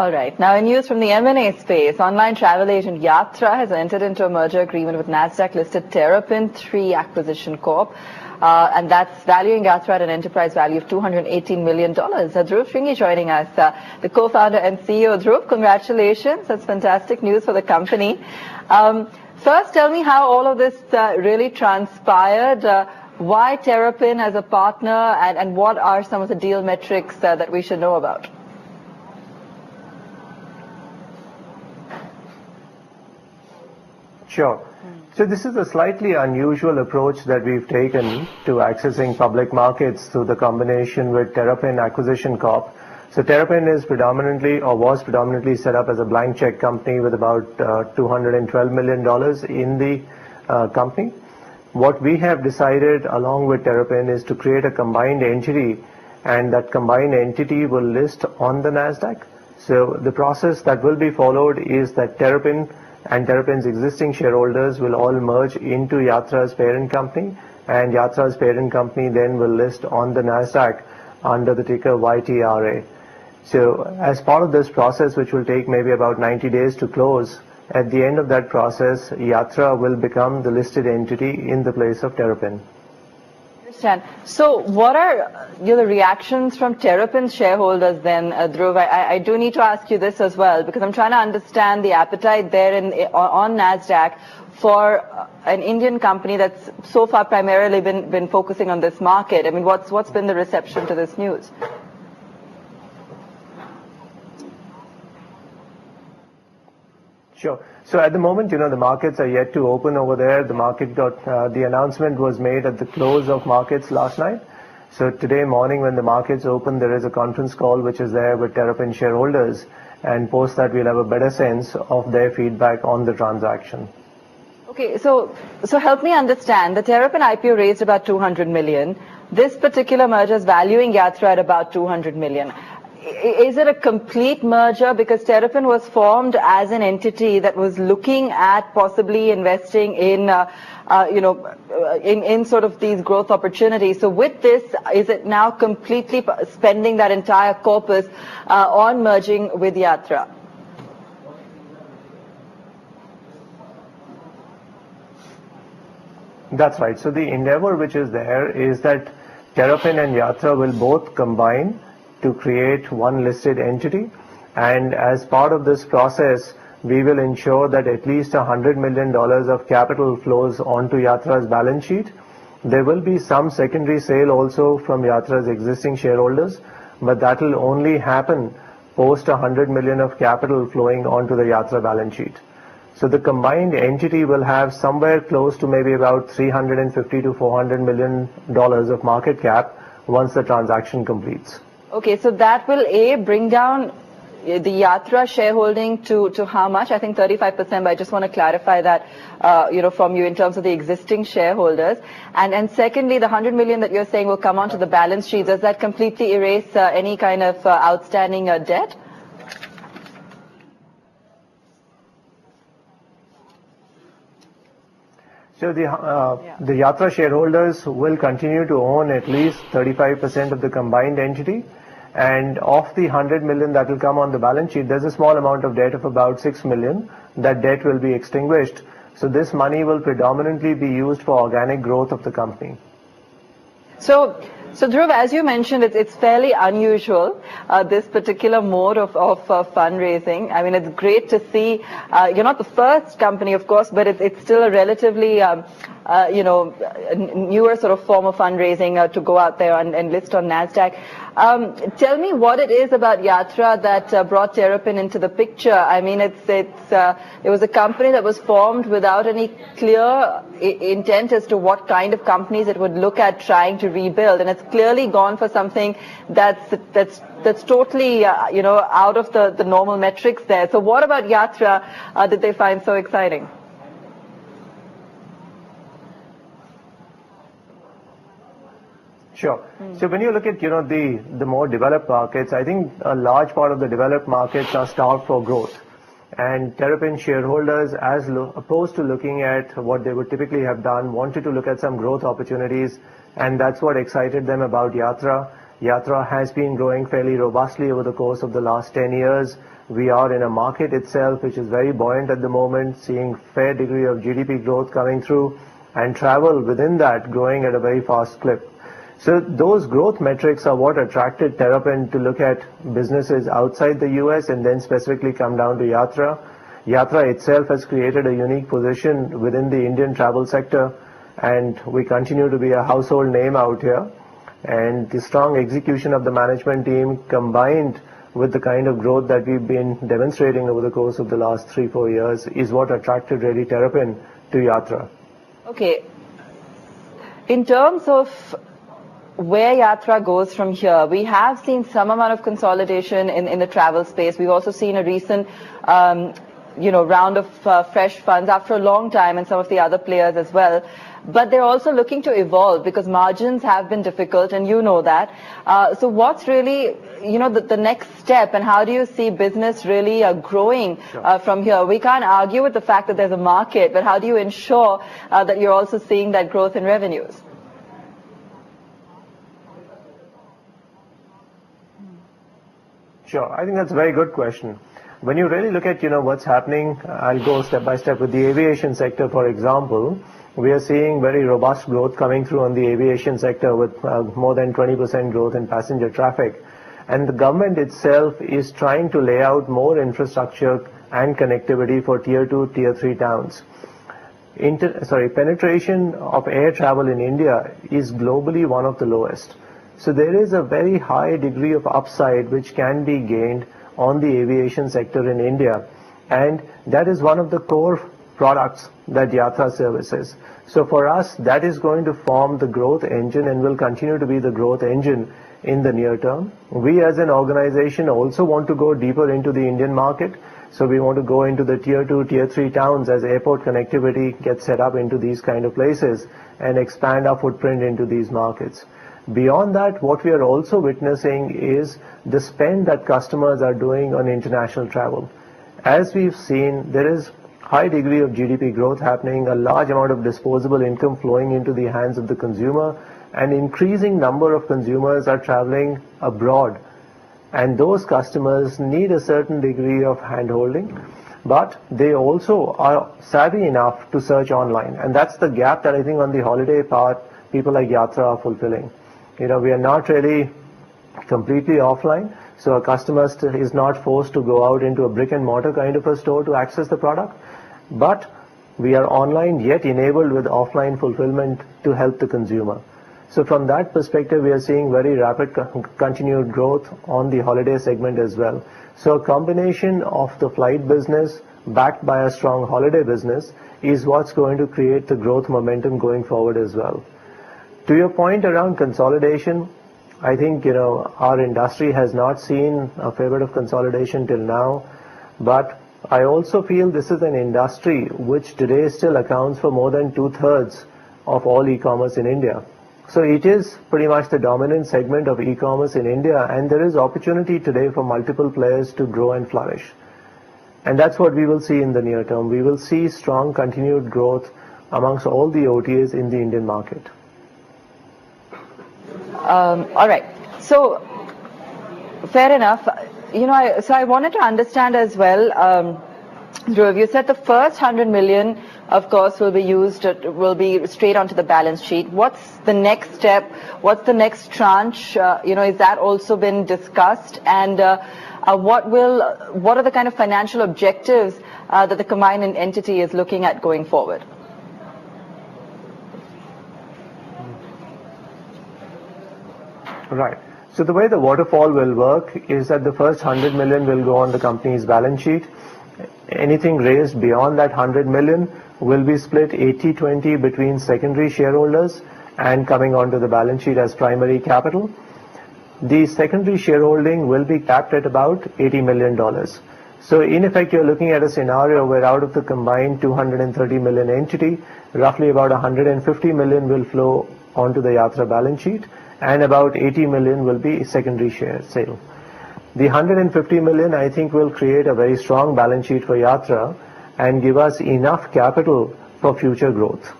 All right. Now, in news from the M&A space, online travel agent Yatra has entered into a merger agreement with Nasdaq-listed Terrapin 3 Acquisition Corp. And that's valuing Yatra at an enterprise value of $218 million. Dhruv Shringi joining us, the co-founder and CEO. Dhruv, congratulations. That's fantastic news for the company. First, tell me how all of this really transpired. Why Terrapin as a partner, and what are some of the deal metrics that we should know about? Sure. So this is a slightly unusual approach that we've taken to accessing public markets through the combination with Terrapin Acquisition Corp. So Terrapin is predominantly, or was predominantly, set up as a blank check company with about $212 million in the company. What we have decided along with Terrapin is to create a combined entity, and that combined entity will list on the Nasdaq. So the process that will be followed is that Terrapin and Terrapin's existing shareholders will all merge into Yatra's parent company, and Yatra's parent company then will list on the Nasdaq under the ticker YTRA. So as part of this process, which will take maybe about 90 days to close, at the end of that process, Yatra will become the listed entity in the place of Terrapin. Understand. So what are the reactions from Terrapin's shareholders then, Dhruv? I do need to ask you this as well, because I'm trying to understand the appetite there on NASDAQ for an Indian company that's so far primarily been focusing on this market. I mean, what's been the reception to this news? Sure. So at the moment, the markets are yet to open over there. The market got, the announcement was made at the close of markets last night. So today morning when the markets open, there is a conference call which is there with Terrapin shareholders, and post that we'll have a better sense of their feedback on the transaction. Okay, so help me understand. The Terrapin IPO raised about $200 million. This particular merger is valuing Yatra at about $200 million. Is it a complete merger? Because Terrapin was formed as an entity that was looking at possibly investing in, in sort of these growth opportunities. So with this, is it now completely spending that entire corpus on merging with Yatra? That's right. So the endeavor which is there is that Terrapin and Yatra will both combine to create one listed entity, and as part of this process we will ensure that at least $100 million of capital flows onto Yatra's balance sheet. There will be some secondary sale also from Yatra's existing shareholders, but that will only happen post $100 million of capital flowing onto the Yatra balance sheet. So the combined entity will have somewhere close to maybe about $350 to $400 million of market cap once the transaction completes. Okay, so that will bring down the Yatra shareholding to how much? I think 35%, but I just want to clarify that, from you in terms of the existing shareholders. And secondly, the $100 million that you're saying will come onto the balance sheet. Does that completely erase any kind of outstanding debt? So the Yatra shareholders will continue to own at least 35% of the combined entity. And of the $100 million that will come on the balance sheet, there's a small amount of debt of about $6 million. That debt will be extinguished. So this money will predominantly be used for organic growth of the company. So Dhruv, as you mentioned, it's fairly unusual, this particular mode of fundraising. I mean, it's great to see, you're not the first company, of course, but it's still a relatively, newer sort of form of fundraising to go out there and list on NASDAQ. Tell me what it is about Yatra that brought Terrapin into the picture. I mean, it was a company that was formed without any clear intent as to what kind of companies it would look at trying to rebuild, and it's clearly gone for something that's totally out of the normal metrics there. So what about Yatra did they find so exciting? Sure. So when you look at, the more developed markets, I think a large part of the developed markets are starved for growth. And Terrapin shareholders, as opposed to looking at what they would typically have done, wanted to look at some growth opportunities, and that's what excited them about Yatra. Yatra has been growing fairly robustly over the course of the last 10 years. We are in a market itself which is very buoyant at the moment, seeing fair degree of GDP growth coming through, and travel within that growing at a very fast clip. So those growth metrics are what attracted Terrapin to look at businesses outside the US and then specifically come down to Yatra. Yatra itself has created a unique position within the Indian travel sector, and we continue to be a household name out here. And the strong execution of the management team combined with the kind of growth that we've been demonstrating over the course of the last 3-4 years is what attracted really Terrapin to Yatra. Okay. In terms of where Yatra goes from here, we have seen some amount of consolidation in the travel space. We've also seen a recent round of fresh funds after a long time, and some of the other players as well. But they're also looking to evolve because margins have been difficult, and you know that. So what's really, the next step, and how do you see business really growing from here? We can't argue with the fact that there's a market, but how do you ensure that you're also seeing that growth in revenues? Sure, I think that's a very good question. When you really look at, what's happening, I'll go step by step with the aviation sector, for example. We are seeing very robust growth coming through on the aviation sector with more than 20% growth in passenger traffic. And the government itself is trying to lay out more infrastructure and connectivity for tier 2, tier 3 towns. Penetration of air travel in India is globally one of the lowest. So there is a very high degree of upside which can be gained on the aviation sector in India. And that is one of the core products that Yatra services. So for us, that is going to form the growth engine and will continue to be the growth engine in the near term. We as an organization also want to go deeper into the Indian market. So we want to go into the tier 2, tier 3 towns as airport connectivity gets set up into these kind of places and expand our footprint into these markets. Beyond that, what we are also witnessing is the spend that customers are doing on international travel. As we've seen, there is high degree of GDP growth happening, a large amount of disposable income flowing into the hands of the consumer, an increasing number of consumers are traveling abroad. And those customers need a certain degree of hand-holding, but they also are savvy enough to search online. And that's the gap that I think on the holiday part, people like Yatra are fulfilling. We are not really completely offline, so a customer is not forced to go out into a brick and mortar kind of a store to access the product, but we are online yet enabled with offline fulfillment to help the consumer. So from that perspective, we are seeing very rapid continued growth on the holiday segment as well. So a combination of the flight business backed by a strong holiday business is what's going to create the growth momentum going forward as well. To your point around consolidation, I think, our industry has not seen a fair bit of consolidation till now, but I also feel this is an industry which today still accounts for more than 2/3 of all e-commerce in India. So it is pretty much the dominant segment of e-commerce in India, and there is opportunity today for multiple players to grow and flourish. And that's what we will see in the near term. We will see strong continued growth amongst all the OTAs in the Indian market. All right. So, fair enough. So I wanted to understand as well, Dhruv, you said the first 100 million, of course, will be straight onto the balance sheet. What's the next step? What's the next tranche? Is that also been discussed? And what are the kind of financial objectives that the combined entity is looking at going forward? Right. So the way the waterfall will work is that the first 100 million will go on the company's balance sheet. Anything raised beyond that 100 million will be split 80-20 between secondary shareholders and coming onto the balance sheet as primary capital. The secondary shareholding will be capped at about $80 million. So in effect, you're looking at a scenario where out of the combined 230 million entity, roughly about 150 million will flow onto the Yatra balance sheet, and about 80 million will be secondary share sale. The 150 million, I think, will create a very strong balance sheet for Yatra and give us enough capital for future growth.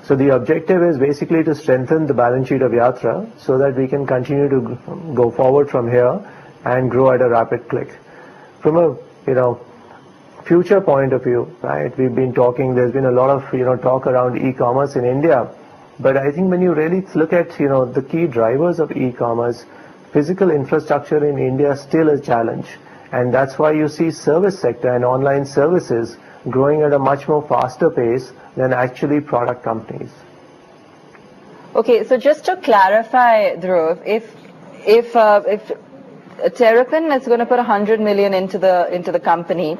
So the objective is basically to strengthen the balance sheet of Yatra so that we can continue to go forward from here and grow at a rapid click. From a, future point of view, right? We've been talking, there's been a lot of, talk around e-commerce in India. But I think when you really look at, the key drivers of e-commerce, physical infrastructure in India is still a challenge. And that's why you see service sector and online services growing at a much more faster pace than actually product companies. Okay, so just to clarify, Dhruv, if Terrapin is going to put 100 million into the company,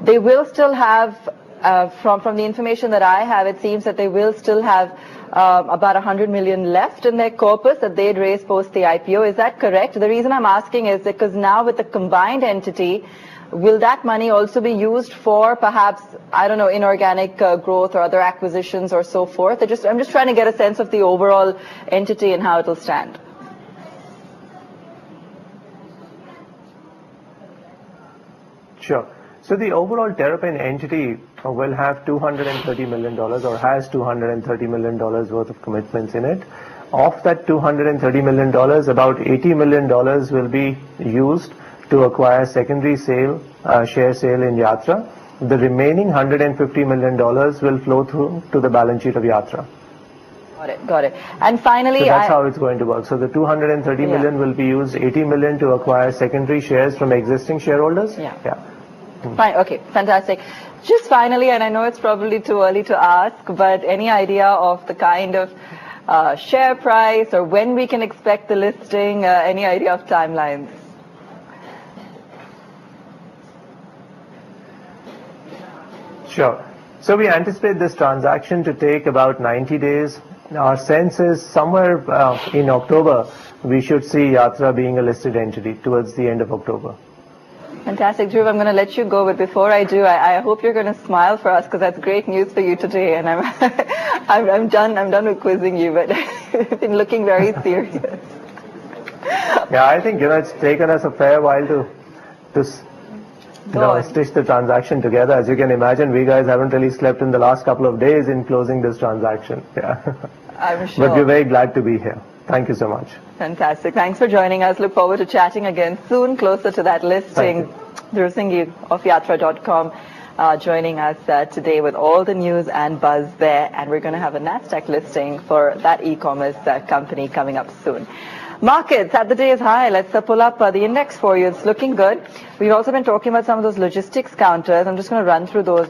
they will still have, from the information that I have, it seems that they will still have about 100 million left in their corpus that they'd raised post the IPO. Is that correct? The reason I'm asking is because now with the combined entity, will that money also be used for perhaps, I don't know, inorganic growth or other acquisitions or so forth? I'm just trying to get a sense of the overall entity and how it'll stand. Sure. So the overall Terrapin entity will have $230 million or has $230 million worth of commitments in it. Of that $230 million, about $80 million will be used to acquire secondary sale, share sale in Yatra. The remaining $150 million will flow through to the balance sheet of Yatra. Got it. And finally, so that's how it's going to work. So the 230 million will be used, 80 million to acquire secondary shares from existing shareholders. Yeah. Fine. Okay. Fantastic. Just finally, and I know it's probably too early to ask, but any idea of the kind of share price or when we can expect the listing? Any idea of timelines? Sure. So we anticipate this transaction to take about 90 days. Our sense is somewhere in October, we should see Yatra being a listed entity towards the end of October. Fantastic, Dhruv. I'm going to let you go, but before I do, I hope you're going to smile for us because that's great news for you today. And I'm done with quizzing you, but you've been looking very serious. Yeah, I think it's taken us a fair while to stitch the transaction together. As you can imagine, we guys haven't really slept in the last couple of days in closing this transaction. Yeah. I'm sure. But we're very glad to be here. Thank you so much. Fantastic. Thanks for joining us. Look forward to chatting again soon, closer to that listing. Dhruv Singhi of Yatra.com joining us today with all the news and buzz there. And we're going to have a NASDAQ listing for that e-commerce company coming up soon. Markets at the day's high. Let's pull up the index for you. It's looking good. We've also been talking about some of those logistics counters. I'm just going to run through those.